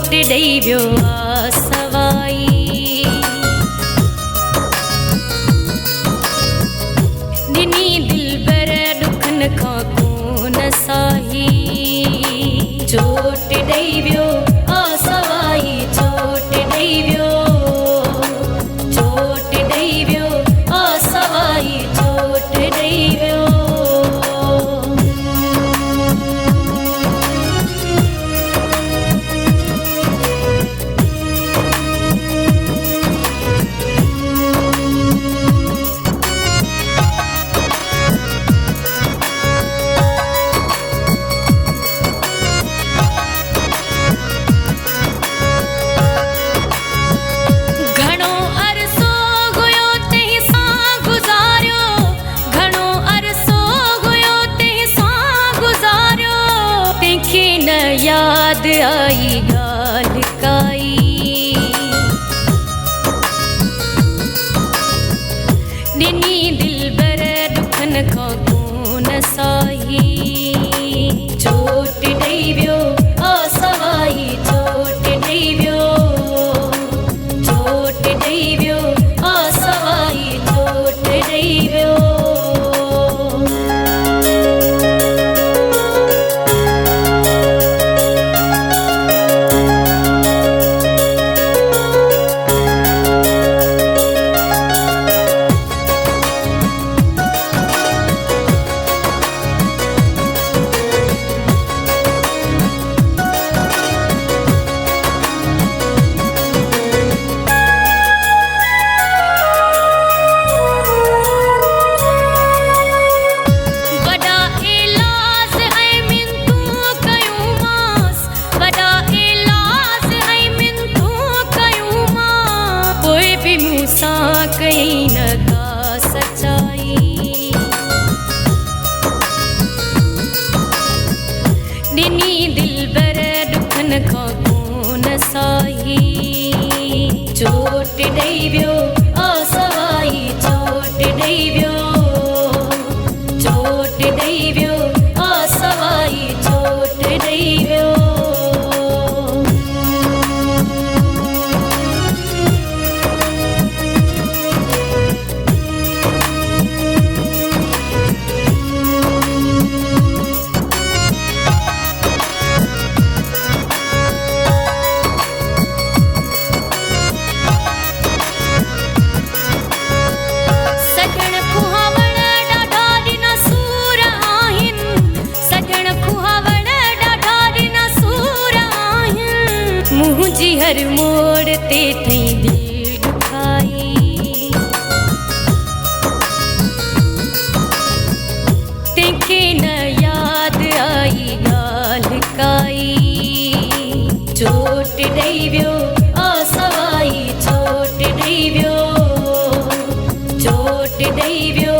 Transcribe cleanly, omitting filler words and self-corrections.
चोट ॾेई वियो आ सवाई। ॾिनी दिलबर ॾुखनि खां कोन साही, चोट ॾेई वियो आ सवाई, चोट ॾेई वियो, चोट ॾेई वियो आ सवाई, चोट ॾेई वियो। याद आई गाल काई, ॾिनी दिलबर ॾुखनि खां कोन साही, चोट ॾेई वियो आ सवाई, चोट ॾेई वियो, चोट ॾेई वियो आ सवाई, चोट ॾेई वियो। मूंसां कई न का सचाई, ॾिनी दिलबर ॾुखनि खां कोन साही, चोट ॾेई वियो आ सवाई, चोट ॾेई वियो, चोट ॾेई वियो आ सवाई, चोट ॾेई वियो। मुंहिंजी हर मोड़ ते ठही दिल ॾुखाई, तंहिंखे न याद आई ॻाल्हि काई, चोट ॾेई वियो आ सवाई, चोट ॾेई वियो, चोट ॾेई वियो।